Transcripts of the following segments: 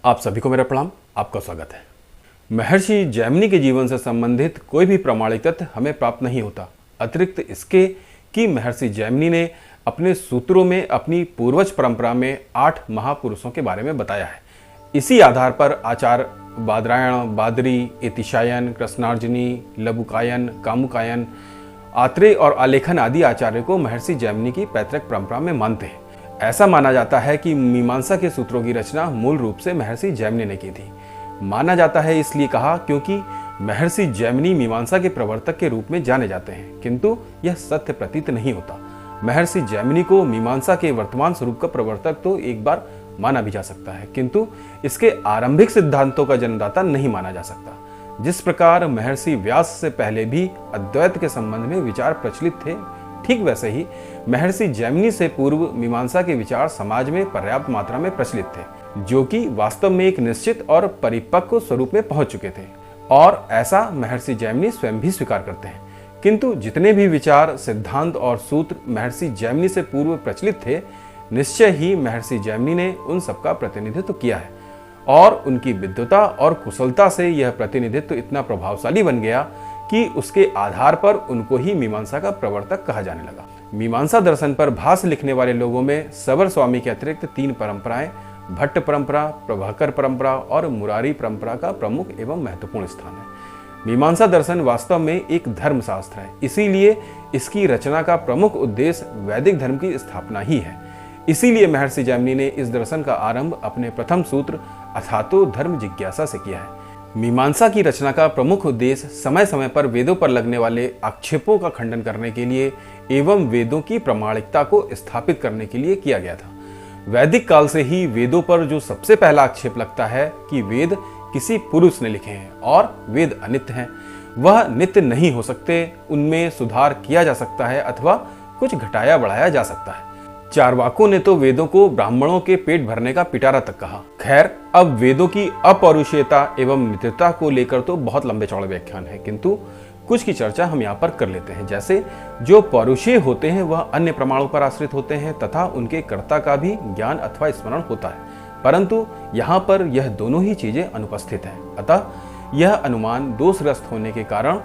आप सभी को मेरा प्रणाम, आपका स्वागत है। महर्षि जैमिनी के जीवन से संबंधित कोई भी प्रामाणिक तथ्य हमें प्राप्त नहीं होता, अतिरिक्त इसके कि महर्षि जैमिनी ने अपने सूत्रों में अपनी पूर्वज परंपरा में 8 महापुरुषों के बारे में बताया है। इसी आधार पर आचार्य बादरायण, बादरी, एतिशायन, कृष्णार्जुनी, लबुकायन, कामुकायन, आत्रेय और आलेखन आदि आचार्य को महर्षि जैमिनी की पैतृक परंपरा में मानते हैं। ऐसा माना जाता है कि मीमांसा के सूत्रों की रचना मूल रूप से महर्षि जैमिनी ने की थी। माना जाता है इसलिए कहा क्योंकि महर्षि जैमिनी मीमांसा के प्रवर्तक के रूप में जाने जाते हैं, किंतु यह सत्य प्रतीत नहीं होता। महर्षि जैमिनी को मीमांसा के वर्तमान स्वरूप का प्रवर्तक तो एक बार माना भी जा सकता है, किंतु इसके आरंभिक सिद्धांतों का जन्मदाता नहीं माना जा सकता। जिस प्रकार महर्षि व्यास से पहले भी अद्वैत के संबंध में विचार प्रचलित थे, ठीक वैसे ही महर्षि जैमिनी से पूर्व मीमांसा के विचार समाज में पर्याप्त मात्रा में प्रचलित थे, जो कि वास्तव में एक निश्चित और परिपक्व स्वरूप में पहुंच चुके थे, और ऐसा महर्षि जैमिनी स्वयं भी स्वीकार करते हैं। किंतु जितने भी विचार, सिद्धांत और सूत्र महर्षि जैमिनी से पूर्व प्रचलित थे, निश्चय ही महर्षि जैमिनी ने उन सबका प्रतिनिधित्व किया है, और उनकी विद्वता और कुशलता से यह प्रतिनिधित्व इतना प्रभावशाली बन गया कि उसके आधार पर उनको ही मीमांसा का प्रवर्तक कहा जाने लगा। मीमांसा दर्शन पर भाष्य लिखने वाले लोगों में सबर स्वामी के अतिरिक्त 3 परंपराएं, भट्ट परंपरा, प्रभाकर परंपरा और मुरारी परंपरा का प्रमुख एवं महत्वपूर्ण स्थान है। मीमांसा दर्शन वास्तव में एक धर्मशास्त्र है, इसीलिए इसकी रचना का प्रमुख उद्देश्य वैदिक धर्म की स्थापना ही है। इसीलिए महर्षि जैमिनी ने इस दर्शन का आरंभ अपने प्रथम सूत्र अथातो धर्म जिज्ञासा से किया है। मीमांसा की रचना का प्रमुख उद्देश्य समय समय पर वेदों पर लगने वाले आक्षेपों का खंडन करने के लिए एवं वेदों की प्रामाणिकता को स्थापित करने के लिए किया गया था। वैदिक काल से ही वेदों पर जो सबसे पहला आक्षेप लगता है कि वेद किसी पुरुष ने लिखे हैं और वेद अनित्य हैं, वह नित्य नहीं हो सकते, उनमें सुधार किया जा सकता है अथवा कुछ घटाया बढ़ाया जा सकता है। चारवाकों ने तो वेदों को ब्राह्मणों के पेट भरने का पिटारा तक कहा। खैर, अब वेदों की अपौरुषेयता एवं नित्यता को लेकर तो बहुत लंबे चौड़े व्याख्यान है, किंतु कुछ की चर्चा हम यहाँ पर कर लेते हैं। जैसे जो पौरुषेय होते हैं वह अन्य प्रमाणों पर आश्रित होते हैं तथा उनके कर्ता का भी ज्ञान अथवा स्मरण होता है, परंतु यहाँ पर यह दोनों ही चीजें अनुपस्थित है। अतः यह अनुमान दोषग्रस्त होने के कारण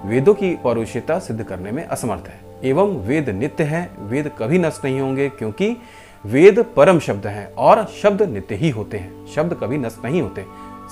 वेदों की पौरुषेयता सिद्ध करने में असमर्थ है। एवं वेद नित्य हैं, वेद कभी नष्ट नहीं होंगे, क्योंकि वेद परम शब्द हैं और शब्द नित्य ही होते हैं, शब्द कभी नष्ट नहीं होते।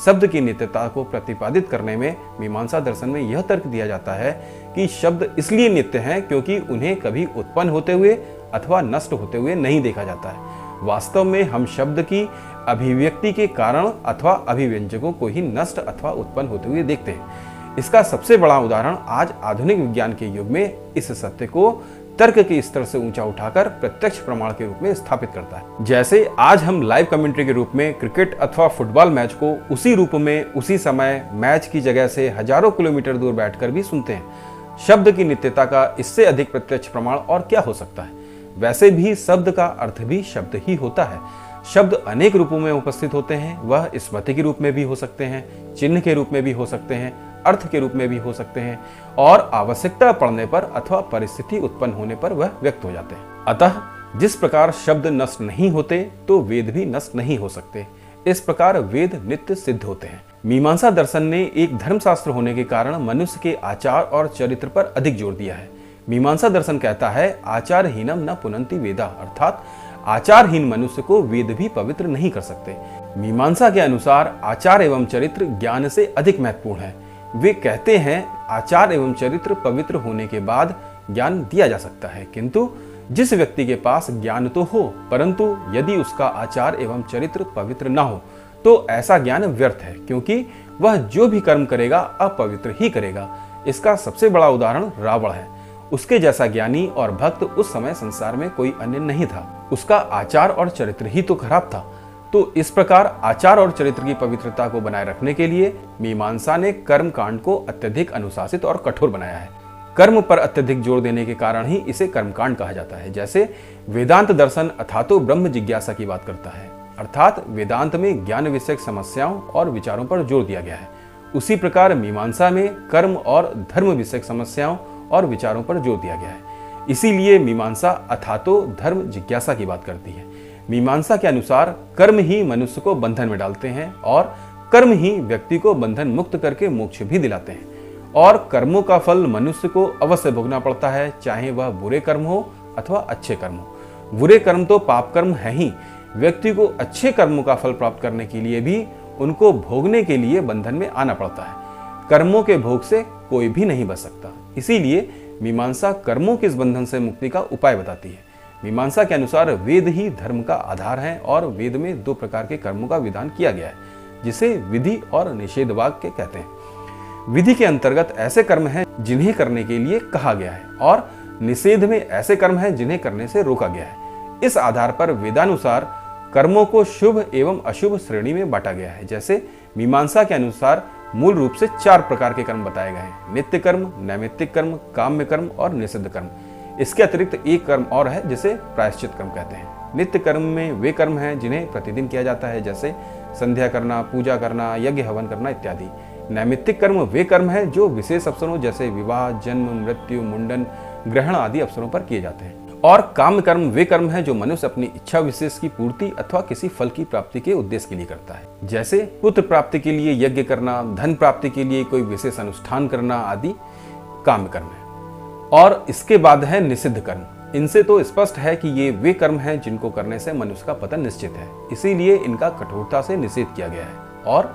शब्द की नित्यता को प्रतिपादित करने में मीमांसा दर्शन में यह तर्क दिया जाता है कि शब्द इसलिए नित्य हैं क्योंकि उन्हें कभी उत्पन्न होते हुए अथवा नष्ट होते हुए नहीं देखा जाता है। वास्तव में हम शब्द की अभिव्यक्ति के कारण अथवा अभिव्यंजकों को ही नष्ट अथवा उत्पन्न होते हुए देखते हैं। इसका सबसे बड़ा उदाहरण आज आधुनिक विज्ञान के युग में इस सत्य को तर्क के स्तर से ऊंचा उठाकर प्रत्यक्ष प्रमाण के रूप में स्थापित करता है। जैसे आज हम लाइव कमेंट्री के रूप में क्रिकेट अथवा फुटबॉल मैच को उसी रूप में, उसी समय, मैच की जगह से हजारों किलोमीटर दूर बैठकर भी सुनते हैं। शब्द की नित्यता का इससे अधिक प्रत्यक्ष प्रमाण और क्या हो सकता है। वैसे भी शब्द का अर्थ भी शब्द ही होता है। शब्द अनेक रूपों में उपस्थित होते हैं। वह स्मृति के रूप में भी हो सकते हैं, चिन्ह के रूप में भी हो सकते हैं, अर्थ के रूप में भी हो सकते हैं, और आवश्यकता पड़ने पर अथवा परिस्थिति उत्पन्न होने पर वह व्यक्त हो जाते हैं। अतः जिस प्रकार शब्द नष्ट नहीं होते तो वेद भी नष्ट नहीं हो सकते। इस प्रकार वेद नित्य सिद्ध होते हैं। मीमांसा दर्शन ने एक धर्मशास्त्र होने के कारण मनुष्य के आचार और चरित्र पर अधिक जोर दिया है। मीमांसा दर्शन कहता है आचारहीनम न पुनन्ति वेदा, अर्थात आचारहीन मनुष्य को वेद भी पवित्र नहीं कर सकते। मीमांसा के अनुसार आचार एवं चरित्र ज्ञान से अधिक महत्वपूर्ण है। वे कहते हैं आचार एवं चरित्र पवित्र होने के बाद ज्ञान दिया जा सकता है, किंतु जिस व्यक्ति के पास ज्ञान तो हो, परंतु यदि उसका आचार एवं चरित्र पवित्र न हो तो ऐसा ज्ञान व्यर्थ है, क्योंकि वह जो भी कर्म करेगा अपवित्र ही करेगा। इसका सबसे बड़ा उदाहरण रावण है। उसके जैसा ज्ञानी और भक्त उस समय संसार में कोई अन्य नहीं था। उसका आचार और चरित्र ही तो खराब था। तो इस प्रकार आचार और चरित्र की पवित्रता को बनाए रखने के लिए मीमांसा ने कर्म कांड को अत्यधिक अनुशासित और कठोर बनाया है। कर्म पर अत्यधिक जोर देने के कारण ही इसे कर्मकांड कहा जाता है। जैसे वेदांत दर्शन अथातो ब्रह्म जिज्ञासा की बात करता है, अर्थात वेदांत में ज्ञान विषयक समस्याओं और विचारों पर जोर दिया गया है, उसी प्रकार मीमांसा में कर्म और धर्म विषयक समस्याओं और विचारों पर जोर दिया गया है। इसीलिए मीमांसा अथातो धर्म जिज्ञासा की बात करती है। मीमांसा के अनुसार कर्म ही मनुष्य को बंधन में डालते हैं और कर्म ही व्यक्ति को बंधन मुक्त करके मोक्ष भी दिलाते हैं। और कर्मों का फल मनुष्य को अवश्य भोगना पड़ता है, चाहे वह बुरे कर्म हो अथवा अच्छे कर्म हो। बुरे कर्म तो पाप कर्म है ही, व्यक्ति को अच्छे कर्मों का फल प्राप्त करने के लिए भी उनको भोगने के लिए बंधन में आना पड़ता है। कर्मों के भोग से कोई भी नहीं बच सकता। इसीलिए मीमांसा कर्मों के इस बंधन से मुक्ति का उपाय बताती है। मीमांसा के अनुसार वेद ही धर्म का आधार है और वेद में 2 प्रकार के कर्मों का विधान किया गया है, जिसे विधि और निषेध वाक्य कहते हैं। विधि के अंतर्गत ऐसे कर्म हैं जिन्हें करने के लिए कहा गया है और निषेध में ऐसे कर्म हैं जिन्हें करने से रोका गया है। इस आधार पर वेदानुसार कर्मों को शुभ एवं अशुभ श्रेणी में बांटा गया है। जैसे मीमांसा के अनुसार मूल रूप से 4 प्रकार के कर्म बताए गए हैं: नित्य कर्म, नैमित्तिक कर्म, काम्य कर्म और निषिद्ध कर्म। इसके अतिरिक्त एक कर्म और है जिसे प्रायश्चित कर्म कहते हैं। नित्य कर्म में वे कर्म हैं जिन्हें प्रतिदिन किया जाता है, जैसे संध्या करना, पूजा करना, यज्ञ हवन करना इत्यादि। नैमित्तिक कर्म वे कर्म हैं जो विशेष अवसरों जैसे विवाह, जन्म, मृत्यु, मुंडन, ग्रहण आदि अवसरों पर किए जाते हैं। और काम कर्म वे कर्म हैं जो मनुष्य अपनी इच्छा विशेष की पूर्ति अथवा किसी फल की प्राप्ति के उद्देश्य के लिए करता है, जैसे पुत्र प्राप्ति के लिए यज्ञ करना, धन प्राप्ति के लिए कोई विशेष अनुष्ठान करना आदि काम कर्म है। और इसके बाद है निषिद्ध कर्म। इनसे तो स्पष्ट है कि ये वे कर्म हैं जिनको करने से मनुष्य का पतन निश्चित है, इसीलिए इनका कठोरता से निषेध किया गया है। और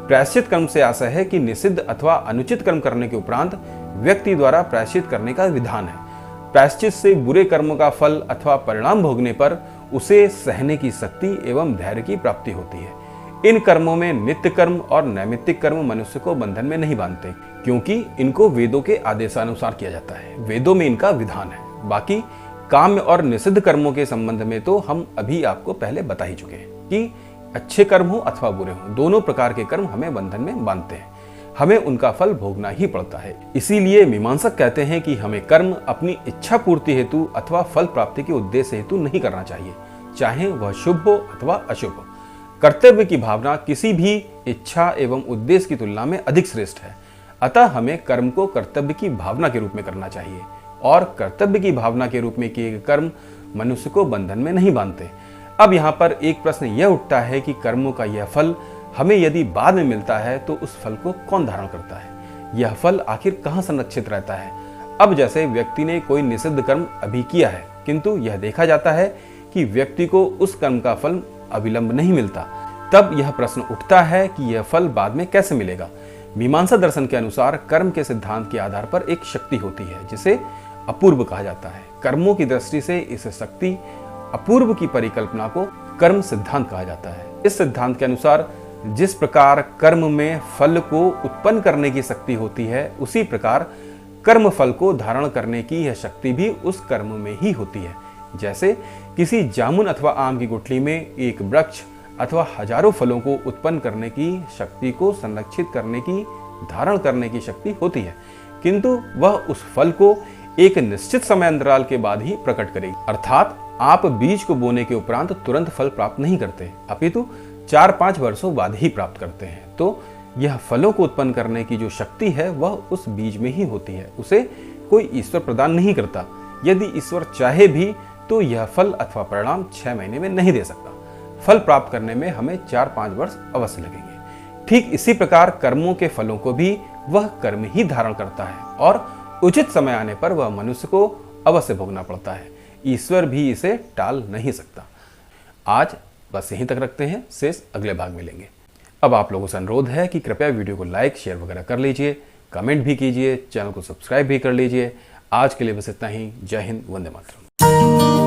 प्रायश्चित कर्म से आशय है कि निषिद्ध अथवा अनुचित कर्म करने के उपरांत व्यक्ति द्वारा प्रायश्चित करने का विधान है। प्रायश्चित से बुरे कर्मों का फल अथवा परिणाम भोगने पर उसे सहने की शक्ति एवं धैर्य की प्राप्ति होती है। इन कर्मों में नित्य कर्म और नैमित्तिक कर्म मनुष्य को बंधन में नहीं बांधते, क्योंकि इनको वेदों के आदेशानुसार किया जाता है। वेदों में इनका विधान है। बाकी काम्य और निषिद्ध कर्मों के संबंध में तो हम अभी आपको पहले बता ही चुके हैं कि अच्छे कर्म हो अथवा बुरे हो, दोनों प्रकार के कर्म हमें बंधन में बांधते हैं। हमें उनका फल भोगना ही पड़ता है। इसीलिए मीमांसक कहते हैं कि हमें कर्म अपनी इच्छा पूर्ति हेतु अथवा फल प्राप्ति के उद्देश्य हेतु नहीं करना चाहिए, चाहे वह शुभ हो अथवा अशुभ हो। कर्तव्य की भावना किसी भी इच्छा एवं उद्देश्य की तुलना में अधिक श्रेष्ठ है। अतः हमें कर्म को कर्तव्य की भावना के रूप में करना चाहिए, और कर्तव्य की भावना के रूप में किए गए कर्म मनुष्य को बंधन में नहीं बांधते। अब यहाँ पर एक प्रश्न यह उठता है कि कर्मों का यह फल हमें यदि बाद में मिलता है तो उस फल को कौन धारण करता है? यह फल आखिर कहाँ संरक्षित रहता है? अब जैसे व्यक्ति ने कोई निषिद्ध कर्म अभी किया है, किंतु यह देखा जाता है कि व्यक्ति को उस कर्म का फल अविलंब नहीं मिलता, तब यह प्रश्न उठता है कि यह फल बाद में कैसे मिलेगा। मीमांसा दर्शन के अनुसार कर्म के सिद्धांत के आधार पर एक शक्ति होती है जिसे अपूर्व कहा जाता है। कर्मों की दृष्टि से इस शक्ति अपूर्व की परिकल्पना को कर्म सिद्धांत कहा जाता है। इस सिद्धांत के अनुसार जिस प्रकार कर्म में फल को उत्पन्न करने की शक्ति होती है, उसी प्रकार कर्म फल को धारण करने की यह शक्ति भी उस कर्म में ही होती है। जैसे किसी जामुन अथवा आम की गुठली में एक वृक्ष अथवा हजारों फलों को उत्पन्न करने की शक्ति को संरक्षित करने की, धारण करने की शक्ति होती है, किंतु वह उस फल को एक निश्चित समय अंतराल के बाद ही प्रकट करेगी। अर्थात आप बीज को बोने के उपरांत तुरंत फल प्राप्त नहीं करते, अपितु 4-5 वर्षों बाद ही प्राप्त करते हैं। तो यह फलों को उत्पन्न करने की जो शक्ति है वह उस बीज में ही होती है, उसे कोई ईश्वर प्रदान नहीं करता। यदि ईश्वर चाहे भी तो यह फल अथवा परिणाम 6 महीने में नहीं दे सकता। फल प्राप्त करने में हमें 4-5 वर्ष अवश्य लगेंगे। ठीक इसी प्रकार कर्मों के फलों को भी वह कर्म ही धारण करता है और उचित समय आने पर वह मनुष्य को अवश्य भोगना पड़ता है। ईश्वर भी इसे टाल नहीं सकता। आज बस यहीं तक रखते हैं, शेष अगले भाग में लेंगे। अब आप लोगों से अनुरोध है कि कृपया वीडियो को लाइक शेयर वगैरह कर लीजिए, कमेंट भी कीजिए, चैनल को सब्सक्राइब भी कर लीजिए। आज के लिए बस इतना ही। जय हिंद, वंदे मातरम।